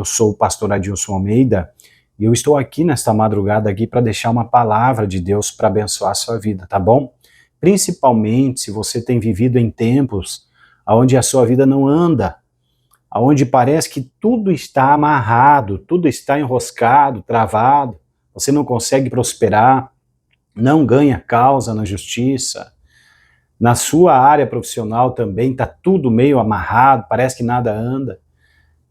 Eu sou o pastor Adilson Almeida e eu estou aqui nesta madrugada aqui para deixar uma palavra de Deus para abençoar a sua vida, tá bom? Principalmente se você tem vivido em tempos onde a sua vida não anda, onde parece que tudo está amarrado, tudo está enroscado, travado, você não consegue prosperar, não ganha causa na justiça, na sua área profissional também está tudo meio amarrado, parece que nada anda.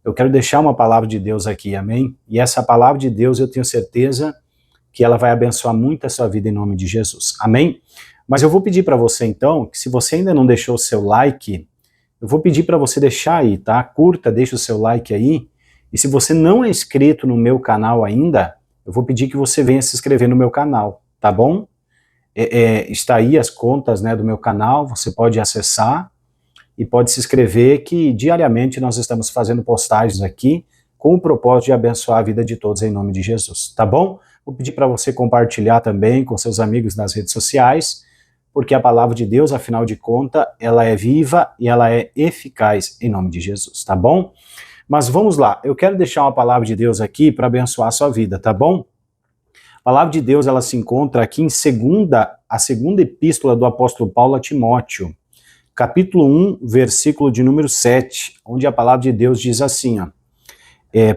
Eu quero deixar uma palavra de Deus aqui, amém? E essa palavra de Deus eu tenho certeza que ela vai abençoar muito a sua vida em nome de Jesus, amém? Mas eu vou pedir para você então, que se você ainda não deixou o seu like, eu vou pedir para você deixar aí, tá? Curta, deixa o seu like aí. E se você não é inscrito no meu canal ainda, eu vou pedir que você venha se inscrever no meu canal, tá bom? Está aí as contas, né, do meu canal, você pode acessar e pode se inscrever, que diariamente nós estamos fazendo postagens aqui com o propósito de abençoar a vida de todos em nome de Jesus, tá bom? Vou pedir para você compartilhar também com seus amigos nas redes sociais, porque a palavra de Deus, afinal de contas, ela é viva e ela é eficaz em nome de Jesus, tá bom? Mas vamos lá, eu quero deixar uma palavra de Deus aqui para abençoar a sua vida, tá bom? A palavra de Deus, ela se encontra aqui em a segunda epístola do apóstolo Paulo a Timóteo, capítulo 1, versículo de número 7, onde a palavra de Deus diz assim, ó,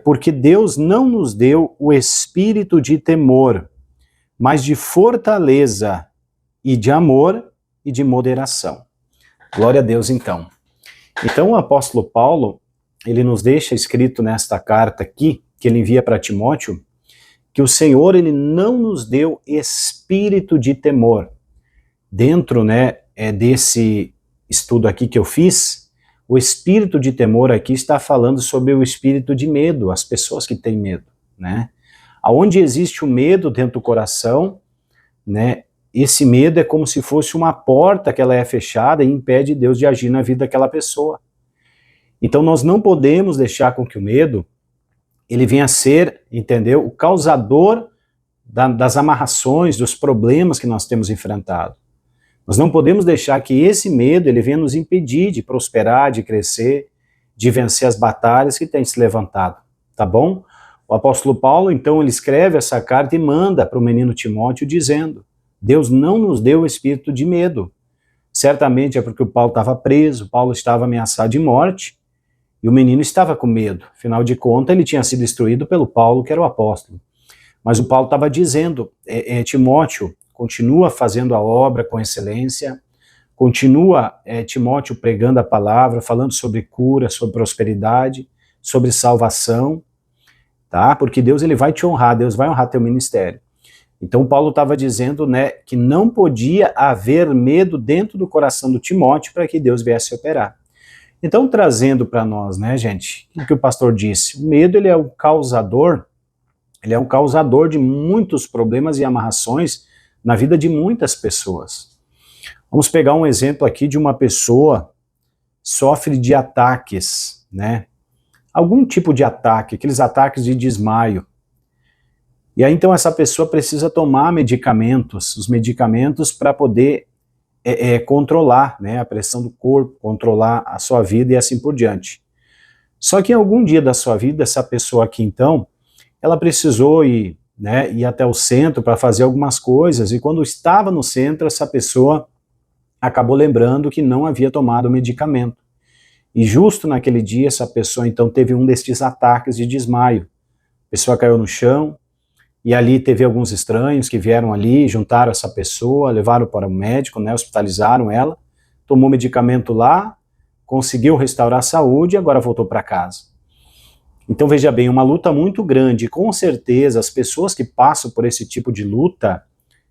porque Deus não nos deu o espírito de temor, mas de fortaleza e de amor e de moderação. Glória a Deus, então. Então o apóstolo Paulo, ele nos deixa escrito nesta carta aqui, que ele envia para Timóteo, que o Senhor, ele não nos deu espírito de temor. Dentro, né, desse estudo aqui que eu fiz, o espírito de temor aqui está falando sobre o espírito de medo, as pessoas que têm medo, né? Aonde existe o medo dentro do coração, né, esse medo é como se fosse uma porta que ela é fechada e impede Deus de agir na vida daquela pessoa. Então nós não podemos deixar com que o medo, ele venha a ser, entendeu, o causador das amarrações, dos problemas que nós temos enfrentado. Nós não podemos deixar que esse medo ele venha nos impedir de prosperar, de crescer, de vencer as batalhas que têm se levantado, tá bom? O apóstolo Paulo, então, ele escreve essa carta e manda para o menino Timóteo dizendo, Deus não nos deu o espírito de medo. Certamente é porque o Paulo estava preso, Paulo estava ameaçado de morte, e o menino estava com medo. Afinal de contas, ele tinha sido instruído pelo Paulo, que era o apóstolo. Mas o Paulo estava dizendo, Timóteo, continua fazendo a obra com excelência, continua, Timóteo, pregando a palavra, falando sobre cura, sobre prosperidade, sobre salvação, tá? Porque Deus, ele vai te honrar, Deus vai honrar teu ministério. Então Paulo estava dizendo, né, que não podia haver medo dentro do coração do Timóteo para que Deus viesse operar. Então, trazendo para nós, né, gente, o que o pastor disse, o medo, ele é o causador de muitos problemas e amarrações na vida de muitas pessoas. Vamos pegar um exemplo aqui de uma pessoa que sofre de ataques, né? Algum tipo de ataque, aqueles ataques de desmaio. E aí então essa pessoa precisa tomar medicamentos, os medicamentos para poder controlar, né, a pressão do corpo, controlar a sua vida e assim por diante. Só que em algum dia da sua vida, essa pessoa aqui então, ela precisou ir até o centro para fazer algumas coisas, e quando estava no centro, essa pessoa acabou lembrando que não havia tomado o medicamento. E justo naquele dia, essa pessoa então teve um destes ataques de desmaio. A pessoa caiu no chão, e ali teve alguns estranhos que vieram ali, juntaram essa pessoa, levaram para o médico, né, hospitalizaram ela, tomou medicamento lá, conseguiu restaurar a saúde e agora voltou para casa. Então veja bem, uma luta muito grande, com certeza as pessoas que passam por esse tipo de luta,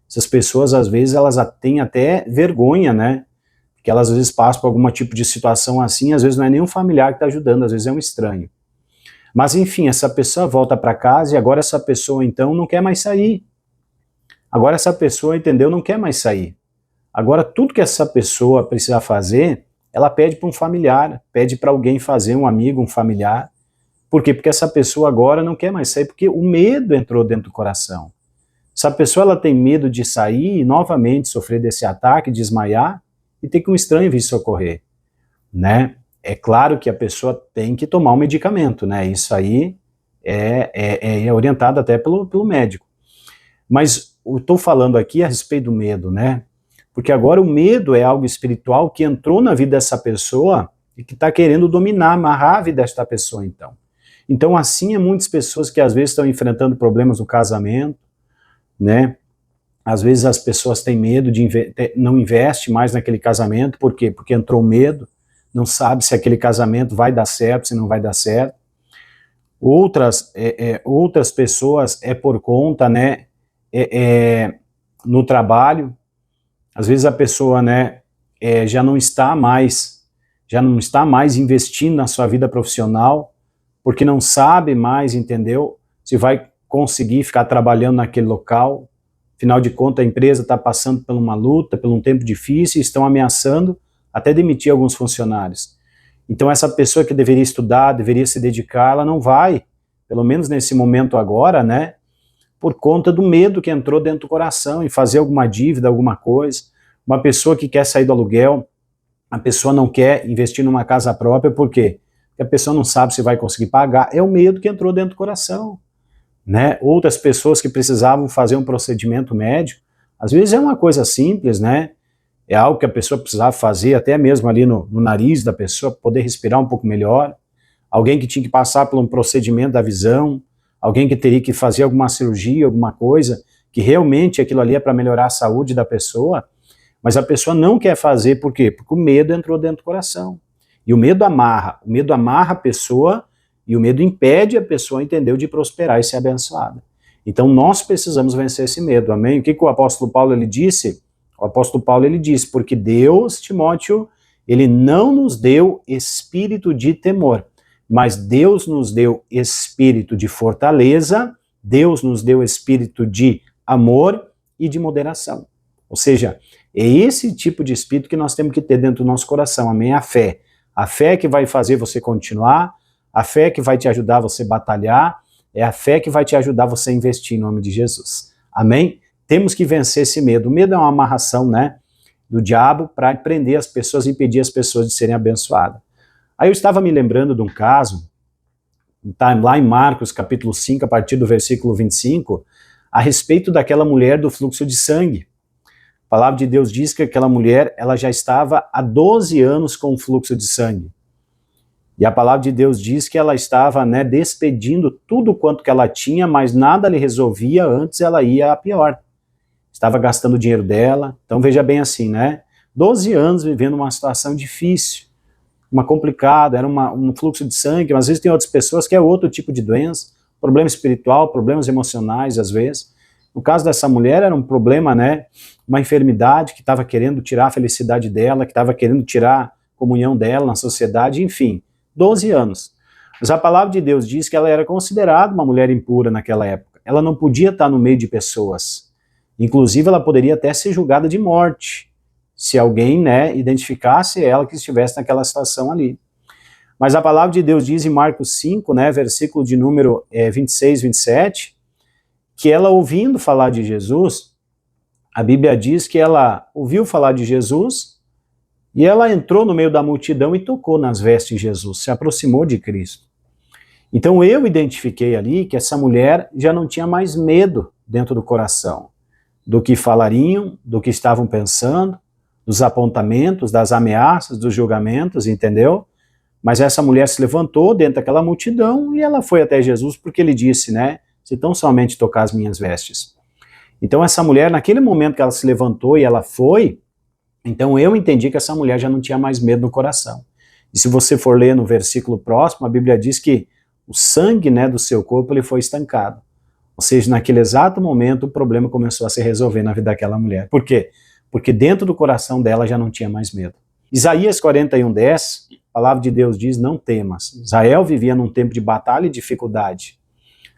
essas pessoas às vezes elas têm até vergonha, né, porque elas às vezes passam por algum tipo de situação assim, às vezes não é nem um familiar que está ajudando, às vezes é um estranho. Mas enfim, essa pessoa volta para casa e agora essa pessoa então não quer mais sair. Agora essa pessoa, entendeu, não quer mais sair. Agora tudo que essa pessoa precisa fazer, ela pede para um familiar, pede para alguém fazer, um amigo, um familiar. Por quê? Porque essa pessoa agora não quer mais sair, porque o medo entrou dentro do coração. Essa pessoa ela tem medo de sair e novamente sofrer desse ataque, desmaiar e ter que um estranho vir socorrer, né? É claro que a pessoa tem que tomar um medicamento, né? Isso aí é orientado até pelo médico. Mas eu estou falando aqui a respeito do medo, né? Porque agora o medo é algo espiritual que entrou na vida dessa pessoa e que está querendo dominar, amarrar a vida desta pessoa, então. Então, assim, muitas pessoas que às vezes estão enfrentando problemas no casamento, né? Às vezes as pessoas têm medo não investe mais naquele casamento, por quê? Porque entrou medo, não sabe se aquele casamento vai dar certo, se não vai dar certo. Outras pessoas por conta, né, no trabalho, às vezes a pessoa, né, já não está mais investindo na sua vida profissional, porque não sabe mais, entendeu, se vai conseguir ficar trabalhando naquele local. Afinal de contas, a empresa está passando por uma luta, por um tempo difícil, e estão ameaçando até demitir alguns funcionários. Então essa pessoa que deveria estudar, deveria se dedicar, ela não vai, pelo menos nesse momento agora, né, por conta do medo que entrou dentro do coração, em fazer alguma dívida, alguma coisa. Uma pessoa que quer sair do aluguel, a pessoa não quer investir numa casa própria, por quê? Porque a pessoa não sabe se vai conseguir pagar, é o medo que entrou dentro do coração. Né? Outras pessoas que precisavam fazer um procedimento médico, às vezes é uma coisa simples, né? É algo que a pessoa precisava fazer, até mesmo ali no nariz da pessoa, poder respirar um pouco melhor. Alguém que tinha que passar por um procedimento da visão, alguém que teria que fazer alguma cirurgia, alguma coisa, que realmente aquilo ali é para melhorar a saúde da pessoa, mas a pessoa não quer fazer, por quê? Porque o medo entrou dentro do coração. E o medo amarra a pessoa, e o medo impede a pessoa, entendeu, de prosperar e ser abençoada. Então nós precisamos vencer esse medo, amém? O que o apóstolo Paulo ele disse? O apóstolo Paulo ele disse, porque Deus, Timóteo, ele não nos deu espírito de temor, mas Deus nos deu espírito de fortaleza, Deus nos deu espírito de amor e de moderação. Ou seja, é esse tipo de espírito que nós temos que ter dentro do nosso coração, amém? A fé. A fé que vai fazer você continuar, a fé que vai te ajudar você batalhar, é a fé que vai te ajudar você a investir em nome de Jesus. Amém? Temos que vencer esse medo. O medo é uma amarração, né, do diabo para prender as pessoas e impedir as pessoas de serem abençoadas. Aí eu estava me lembrando de um caso, tá lá em Marcos capítulo 5, a partir do versículo 25, a respeito daquela mulher do fluxo de sangue. A palavra de Deus diz que aquela mulher, ela já estava há 12 anos com o fluxo de sangue. E a palavra de Deus diz que ela estava, né, despedindo tudo quanto que ela tinha, mas nada lhe resolvia, antes ela ia a pior. Estava gastando o dinheiro dela. Então veja bem assim, né? 12 anos vivendo uma situação difícil, uma complicada, era um fluxo de sangue, mas às vezes tem outras pessoas que é outro tipo de doença, problema espiritual, problemas emocionais, às vezes. No caso dessa mulher era um problema, né, uma enfermidade que estava querendo tirar a felicidade dela, que estava querendo tirar a comunhão dela na sociedade, enfim, 12 anos. Mas a palavra de Deus diz que ela era considerada uma mulher impura naquela época. Ela não podia estar no meio de pessoas. Inclusive, ela poderia até ser julgada de morte, se alguém, né, identificasse ela que estivesse naquela situação ali. Mas a palavra de Deus diz em Marcos 5, né, versículo de número 26, 27, que ela ouvindo falar de Jesus, a Bíblia diz que ela ouviu falar de Jesus e ela entrou no meio da multidão e tocou nas vestes de Jesus, se aproximou de Cristo. Então eu identifiquei ali que essa mulher já não tinha mais medo dentro do coração do que falariam, do que estavam pensando, dos apontamentos, das ameaças, dos julgamentos, entendeu? Mas essa mulher se levantou dentro daquela multidão e ela foi até Jesus porque ele disse, né, se tão somente tocar as minhas vestes. Então essa mulher, naquele momento que ela se levantou e ela foi, então eu entendi que essa mulher já não tinha mais medo no coração. E se você for ler no versículo próximo, a Bíblia diz que o sangue, né, do seu corpo ele foi estancado. Ou seja, naquele exato momento o problema começou a se resolver na vida daquela mulher. Por quê? Porque dentro do coração dela já não tinha mais medo. Isaías 41:10, a palavra de Deus diz, não temas. Israel vivia num tempo de batalha e dificuldade.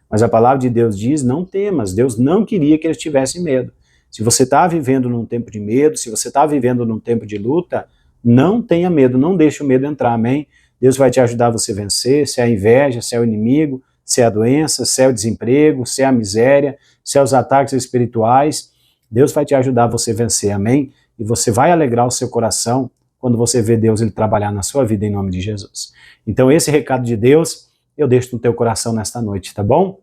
Mas a palavra de Deus diz, não temas. Deus não queria que eles tivessem medo. Se você está vivendo num tempo de medo, se você está vivendo num tempo de luta, não tenha medo, não deixe o medo entrar, amém? Deus vai te ajudar a você vencer, se é a inveja, se é o inimigo, se é a doença, se é o desemprego, se é a miséria, se é os ataques espirituais. Deus vai te ajudar a você vencer, amém? E você vai alegrar o seu coração quando você vê Deus ele trabalhar na sua vida em nome de Jesus. Então esse recado de Deus eu deixo no teu coração nesta noite, tá bom?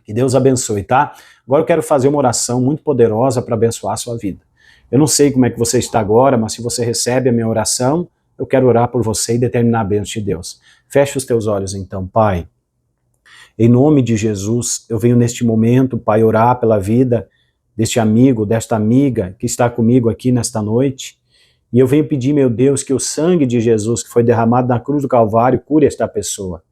Que Deus abençoe, tá? Agora eu quero fazer uma oração muito poderosa para abençoar a sua vida. Eu não sei como é que você está agora, mas se você recebe a minha oração, eu quero orar por você e determinar a bênção de Deus. Feche os teus olhos então, Pai. Em nome de Jesus, eu venho neste momento, Pai, orar pela vida deste amigo, desta amiga que está comigo aqui nesta noite. E eu venho pedir, meu Deus, que o sangue de Jesus que foi derramado na cruz do Calvário cure esta pessoa.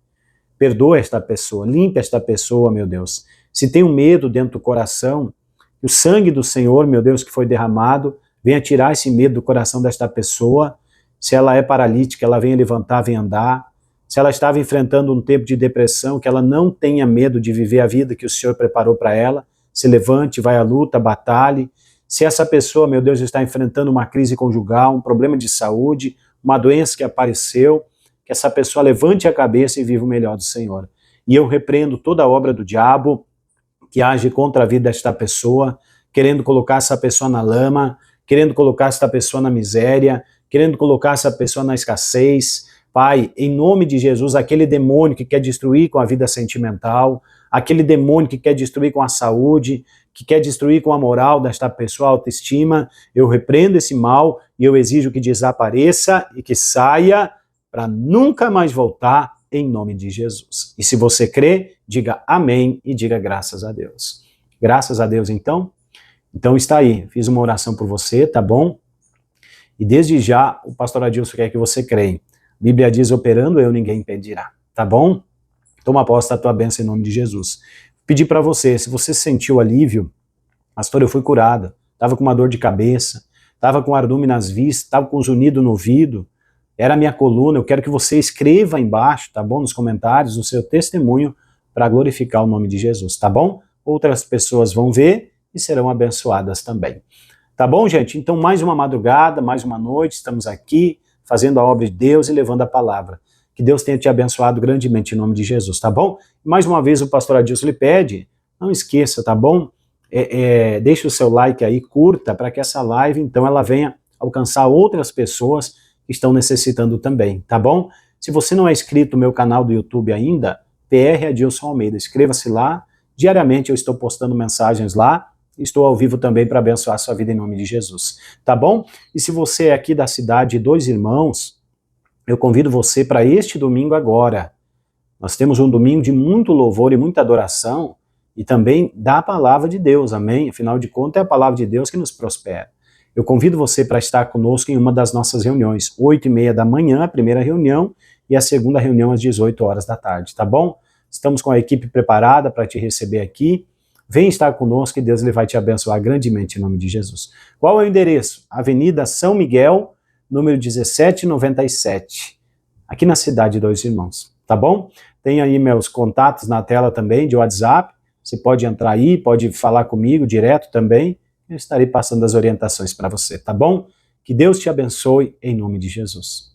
Perdoa esta pessoa, limpa esta pessoa, meu Deus. Se tem um medo dentro do coração, que o sangue do Senhor, meu Deus, que foi derramado, venha tirar esse medo do coração desta pessoa. Se ela é paralítica, ela venha levantar, venha andar. Se ela estava enfrentando um tempo de depressão, que ela não tenha medo de viver a vida que o Senhor preparou para ela. Se levante, vai à luta, batalhe. Se essa pessoa, meu Deus, está enfrentando uma crise conjugal, um problema de saúde, uma doença que apareceu, que essa pessoa levante a cabeça e viva o melhor do Senhor. E eu repreendo toda a obra do diabo que age contra a vida desta pessoa, querendo colocar essa pessoa na lama, querendo colocar essa pessoa na miséria, querendo colocar essa pessoa na escassez. Pai, em nome de Jesus, aquele demônio que quer destruir com a vida sentimental, aquele demônio que quer destruir com a saúde, que quer destruir com a moral desta pessoa, a autoestima, eu repreendo esse mal e eu exijo que desapareça e que saia para nunca mais voltar, em nome de Jesus. E se você crê, diga amém e diga graças a Deus. Graças a Deus, então? Então está aí, fiz uma oração por você, tá bom? E desde já, o pastor Adilson quer que você creia. A Bíblia diz, operando eu, ninguém impedirá, tá bom? Toma posse da tua bênção em nome de Jesus. Pedir para você, se você sentiu alívio, pastor, eu fui curada, estava com uma dor de cabeça, estava com ardume nas vistas, estava com zunido no ouvido, era a minha coluna, eu quero que você escreva embaixo, tá bom? Nos comentários, o seu testemunho para glorificar o nome de Jesus, tá bom? Outras pessoas vão ver e serão abençoadas também. Tá bom, gente? Então, mais uma madrugada, mais uma noite, estamos aqui fazendo a obra de Deus e levando a palavra. Que Deus tenha te abençoado grandemente em nome de Jesus, tá bom? Mais uma vez o pastor Adilson lhe pede, não esqueça, tá bom? Deixe o seu like aí, curta, para que essa live, então, ela venha alcançar outras pessoas que estão necessitando também, tá bom? Se você não é inscrito no meu canal do YouTube ainda, PR Adilson Almeida, inscreva-se lá, diariamente eu estou postando mensagens lá, estou ao vivo também para abençoar a sua vida em nome de Jesus, tá bom? E se você é aqui da cidade de Dois Irmãos, eu convido você para este domingo agora. Nós temos um domingo de muito louvor e muita adoração e também da palavra de Deus, amém? Afinal de contas, é a palavra de Deus que nos prospera. Eu convido você para estar conosco em uma das nossas reuniões, 8h30 da manhã, a primeira reunião, e a segunda reunião às 18 horas da tarde, tá bom? Estamos com a equipe preparada para te receber aqui. Vem estar conosco e Deus ele vai te abençoar grandemente em nome de Jesus. Qual é o endereço? Avenida São Miguel, número 1797, aqui na cidade de Dois Irmãos, tá bom? Tem aí meus contatos na tela também, de WhatsApp, você pode entrar aí, pode falar comigo direto também, eu estarei passando as orientações para você, tá bom? Que Deus te abençoe em nome de Jesus.